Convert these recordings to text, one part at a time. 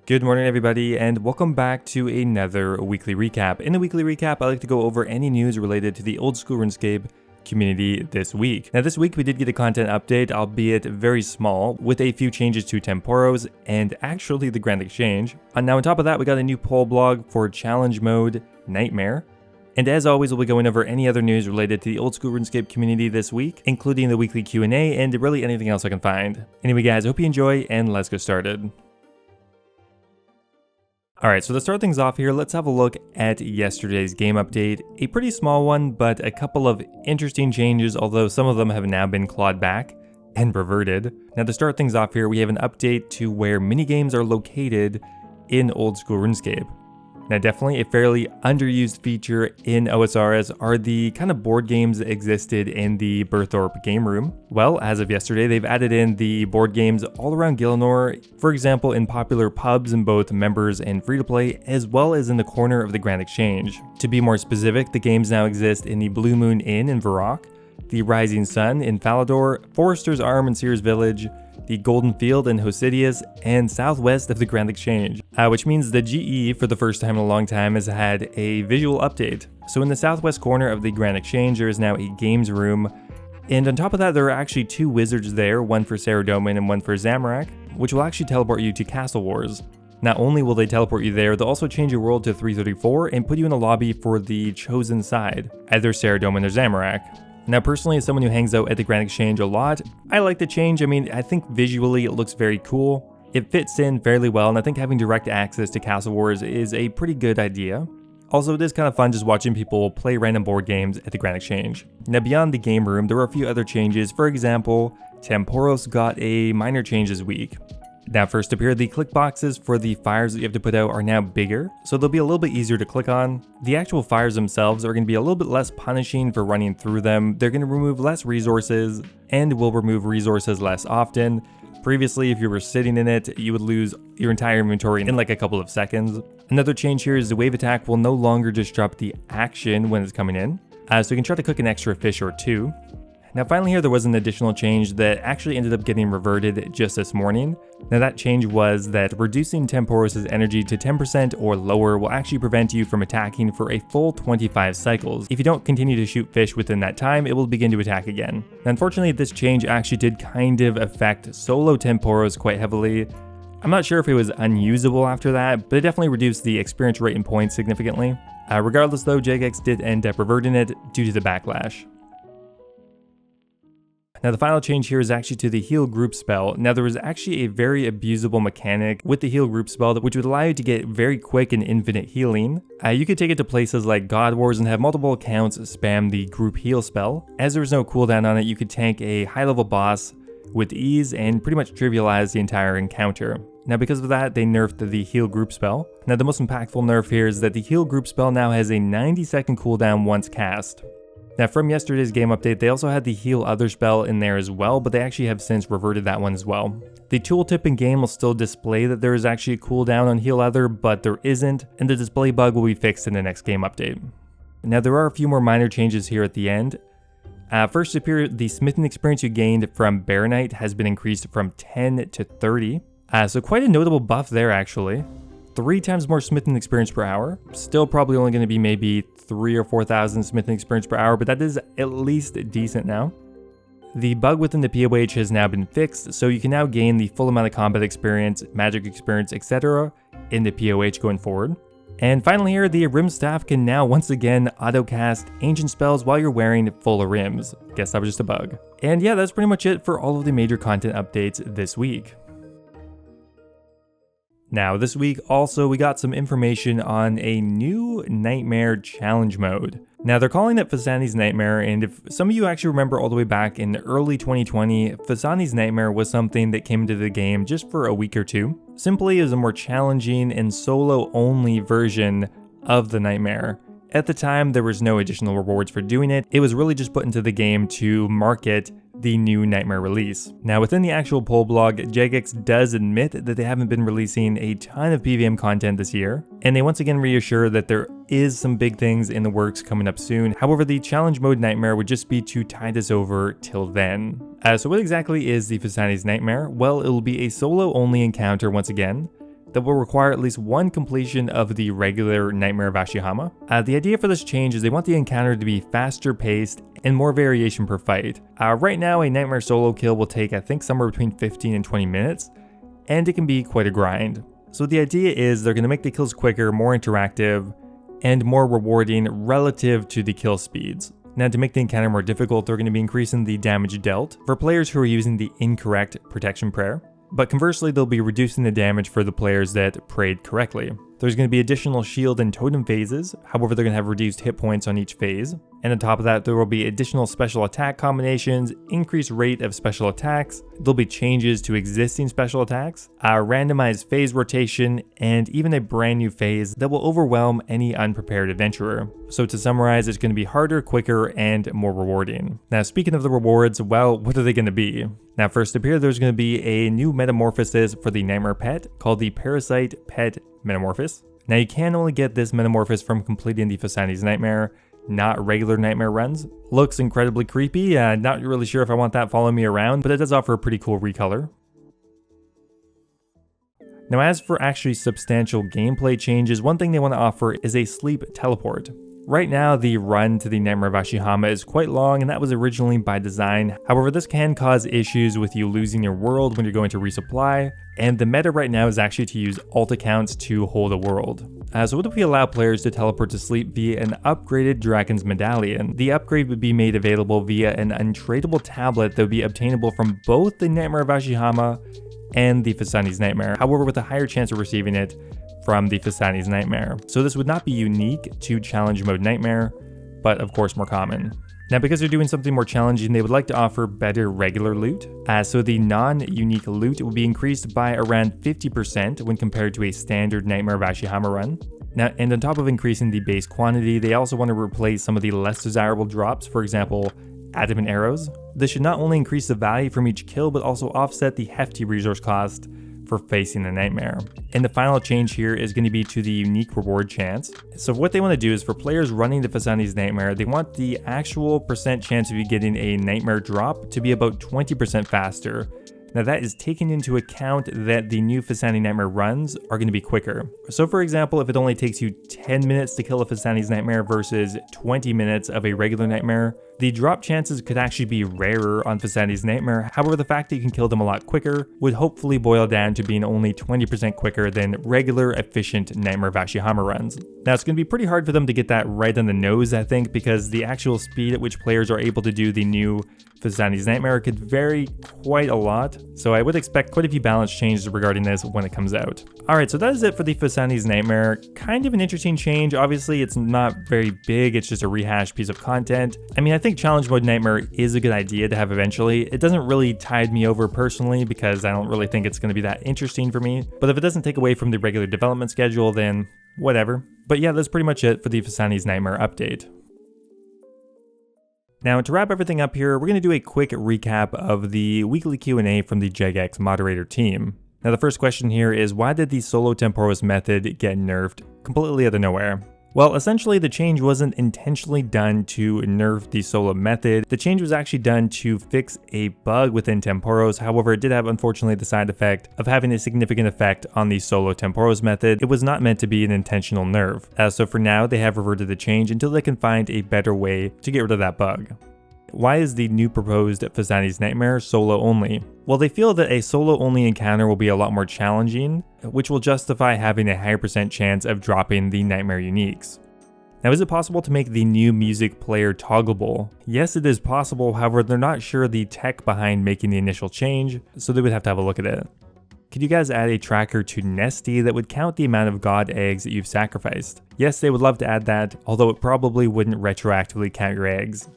Good morning everybody and welcome back to another weekly recap. In the weekly recap, I like to go over any news related to the old school RuneScape community this week. Now this week we did get a content update, albeit very small, with a few changes to Tempoross and actually the Grand Exchange. Now on top of that, we got a new poll blog for challenge mode Nightmare. And as always, we'll be going over any other news related to the old school RuneScape community this week, including the weekly Q&A and really anything else I can find. Anyway guys, hope you enjoy and let's get started. Alright, so to start things off here, let's have a look at yesterday's game update. A pretty small one, but a couple of interesting changes, although some of them have now been clawed back and reverted. Now to start things off here, we have an update to where minigames are located in old school RuneScape. Now definitely a fairly underused feature in OSRS are the kind of board games that existed in the Berthorpe game room. Well, as of yesterday, they've added in the board games all around Gielinor, for example in popular pubs in both members and free-to-play, as well as in the corner of the Grand Exchange. To be more specific, the games now exist in the Blue Moon Inn in Varrock, the Rising Sun in Falador, Forester's Arm in Sears Village, the Golden Field in Hosidius, and southwest of the Grand Exchange, which means the GE for the first time in a long time has had a visual update. So in the southwest corner of the Grand Exchange there is now a games room, and on top of that there are actually two wizards there, one for Saradomin and one for Zamorak, which will actually teleport you to Castle Wars. Not only will they teleport you there, they'll also change your world to 334 and put you in a lobby for the chosen side, either Saradomin or Zamorak. Now personally, as someone who hangs out at the Grand Exchange a lot, I like the change. I mean, I think visually it looks very cool. It fits in fairly well, and I think having direct access to Castle Wars is a pretty good idea. Also, it is kind of fun just watching people play random board games at the Grand Exchange. Now beyond the game room, there were a few other changes. For example, Tempoross got a minor change this week. Now first up here, the click boxes for the fires that you have to put out are now bigger, so they'll be a little bit easier to click on. The actual fires themselves are going to be a little bit less punishing for running through them. They're going to remove less resources and will remove resources less often. Previously, if you were sitting in it, you would lose your entire inventory in like a couple of seconds. Another change here is the wave attack will no longer disrupt the action when it's coming in, so you can try to cook an extra fish or two. Now finally here, there was an additional change that actually ended up getting reverted just this morning. Now that change was that reducing Tempoross' energy to 10% or lower will actually prevent you from attacking for a full 25 cycles. If you don't continue to shoot fish within that time, it will begin to attack again. Now, unfortunately, this change actually did kind of affect solo Tempoross quite heavily. I'm not sure if it was unusable after that, but it definitely reduced the experience rate and points significantly. Regardless though, Jagex did end up reverting it due to the backlash. Now the final change here is actually to the heal group spell. Now there was actually a very abusable mechanic with the heal group spell which would allow you to get very quick and infinite healing. You could take it to places like God Wars and have multiple accounts spam the group heal spell. As there was no cooldown on it, you could tank a high level boss with ease and pretty much trivialize the entire encounter. Now because of that, they nerfed the heal group spell. Now the most impactful nerf here is that the heal group spell now has a 90-second cooldown once cast. Now from yesterday's game update, they also had the heal other spell in there as well, but they actually have since reverted that one as well. The tooltip in game will still display that there is actually a cooldown on heal other, but there isn't, and the display bug will be fixed in the next game update. Now there are a few more minor changes here at the end. First up here, the smithing experience you gained from Baronite has been increased from 10 to 30. So quite a notable buff there actually. 3 times more smithing experience per hour. Still probably only going to be maybe 3,000 or 4,000 smithing experience per hour, but that is at least decent now. The bug within the POH has now been fixed, so you can now gain the full amount of combat experience, magic experience, etc. in the POH going forward. And finally here, the Rim Staff can now once again auto-cast ancient spells while you're wearing full rims. Guess that was just a bug. And yeah, that's pretty much it for all of the major content updates this week. Now this week also we got some information on a new Nightmare challenge mode. Now they're calling it Phosani's Nightmare, and if some of you actually remember all the way back in early 2020, Phosani's Nightmare was something that came into the game just for a week or two. Simply as a more challenging and solo only version of the Nightmare. At the time there was no additional rewards for doing it, it was really just put into the game to market the new Nightmare release. Now within the actual poll blog, Jagex does admit that they haven't been releasing a ton of PVM content this year, and they once again reassure that there is some big things in the works coming up soon. However, the challenge mode Nightmare would just be to tide us over till then. So what exactly is the Phosani's Nightmare? Well, it will be a solo only encounter once again. that will require at least one completion of the regular Nightmare of Ashihama. The idea for this change is they want the encounter to be faster paced and more variation per fight. Right now, a Nightmare solo kill will take I think somewhere between 15 and 20 minutes, and it can be quite a grind. So the idea is they're going to make the kills quicker, more interactive, and more rewarding relative to the kill speeds. Now, to make the encounter more difficult, they're going to be increasing the damage dealt for players who are using the incorrect protection prayer. But conversely, they'll be reducing the damage for the players that prayed correctly. There's going to be additional shield and totem phases, however they're going to have reduced hit points on each phase. And on top of that, there will be additional special attack combinations, increased rate of special attacks, there'll be changes to existing special attacks, randomized phase rotation, and even a brand new phase that will overwhelm any unprepared adventurer. So to summarize, it's going to be harder, quicker, and more rewarding. Now speaking of the rewards, well, what are they going to be? Now first up here, there's going to be a new metamorphosis for the Nightmare pet called the Parasite Pet Metamorphosis. Now you can only get this metamorphosis from completing the Phosani's Nightmare, not regular Nightmare runs. Looks incredibly creepy, not really sure if I want that following me around, but it does offer a pretty cool recolor. Now as for actually substantial gameplay changes, one thing they want to offer is a sleep teleport. Right now, the run to the Nightmare of Ashihama is quite long, and that was originally by design. However, this can cause issues with you losing your world when you're going to resupply, and the meta right now is actually to use alt accounts to hold a world. So what if we allow players to teleport to sleep via an upgraded Dragon's Medallion? The upgrade would be made available via an untradeable tablet that would be obtainable from both the Nightmare of Ashihama and the Phosani's Nightmare, however with a higher chance of receiving it from the Phosani's Nightmare. So this would not be unique to Challenge Mode Nightmare, but of course more common. Now because they're doing something more challenging, they would like to offer better regular loot. So the non-unique loot will be increased by around 50% when compared to a standard Nightmare of Ashihama run. Now, and on top of increasing the base quantity, they also want to replace some of the less desirable drops, for example, adamant arrows. This should not only increase the value from each kill, but also offset the hefty resource cost for facing the Nightmare. And the final change here is going to be to the unique reward chance. So what they want to do is for players running the Phosani's Nightmare, they want the actual percent chance of you getting a Nightmare drop to be about 20% faster. Now that is taking into account that the new Phosani Nightmare runs are going to be quicker. So for example, if it only takes you 10 minutes to kill a Phosani's Nightmare versus 20 minutes of a regular Nightmare, the drop chances could actually be rarer on Phosani's Nightmare. However, the fact that you can kill them a lot quicker would hopefully boil down to being only 20% quicker than regular efficient Nightmare of Ashihama runs. Now it's going to be pretty hard for them to get that right on the nose, I think, because the actual speed at which players are able to do the new Phosani's Nightmare could vary quite a lot, so I would expect quite a few balance changes regarding this when it comes out. Alright, so that is it for the Phosani's Nightmare. Kind of an interesting change. Obviously, it's not very big, it's just a rehashed piece of content. I mean, I think Challenge Mode Nightmare is a good idea to have eventually. It doesn't really tide me over personally because I don't really think it's going to be that interesting for me, but if it doesn't take away from the regular development schedule, then whatever. But yeah, that's pretty much it for the Phosani's Nightmare update. Now, to wrap everything up here, we're going to do a quick recap of the weekly Q&A from the JegX moderator team. Now, the first question here is, why did the solo Tempoross method get nerfed completely out of nowhere? Well, essentially, the change wasn't intentionally done to nerf the solo method. The change was actually done to fix a bug within Tempoross. However, it did have, unfortunately, the side effect of having a significant effect on the solo Tempoross method. It was not meant to be an intentional nerf. So for now, they have reverted the change until they can find a better way to get rid of that bug. Why is the new proposed Phosani's Nightmare solo only? Well, they feel that a solo only encounter will be a lot more challenging, which will justify having a higher percent chance of dropping the Nightmare uniques. Now, is it possible to make the new music player toggleable? Yes, it is possible, however, they're not sure the tech behind making the initial change, so they would have to have a look at it. Could you guys add a tracker to Nesty that would count the amount of god eggs that you've sacrificed? Yes, they would love to add that, although it probably wouldn't retroactively count your eggs.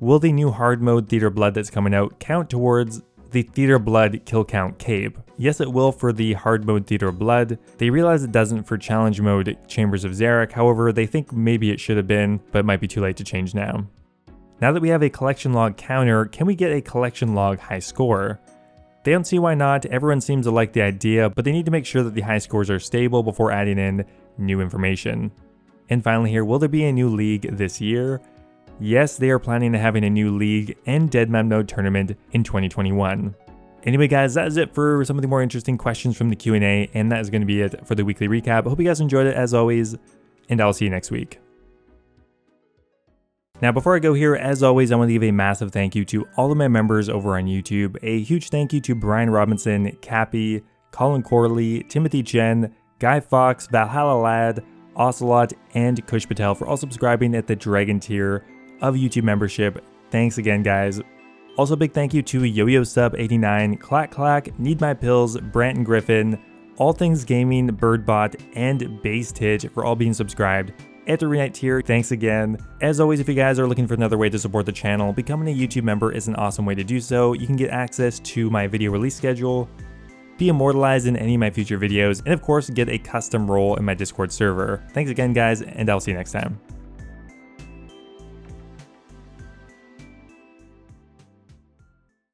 Will the new hard mode Theater Blood that's coming out count towards the Theater Blood kill count cape? Yes, it will for the hard mode Theater Blood. They realize it doesn't for challenge mode Chambers of Zarek, however, they think maybe it should have been, but it might be too late to change now. Now that we have a collection log counter, can we get a collection log high score? They don't see why not. Everyone seems to like the idea, but they need to make sure that the high scores are stable before adding in new information. And finally here, will there be a new league this year? Yes, they are planning on having a new league and Dead Map Node tournament in 2021. Anyway, guys, that is it for some of the more interesting questions from the Q&A, and that is going to be it for the weekly recap. I hope you guys enjoyed it as always, and I'll see you next week. Now, before I go here, as always, I want to give a massive thank you to all of my members over on YouTube. A huge thank you to Brian Robinson, Cappy, Colin Corley, Timothy Chen, Guy Fox, Valhalla Lad, Ocelot, and Kush Patel for all subscribing at the Dragon tier of YouTube membership. Thanks again, guys. Also, big thank you to Yo-Yo Sub 89, Clack Clack, Need My Pills, Branton Griffin, All Things Gaming, Birdbot, and Base Titch for all being subscribed at the Renite tier. Thanks again. As always, if you guys are looking for another way to support the channel, becoming a YouTube member is an awesome way to do so. You can get access to my video release schedule, be immortalized in any of my future videos, and of course, get a custom role in my Discord server. Thanks again, guys, and I'll see you next time.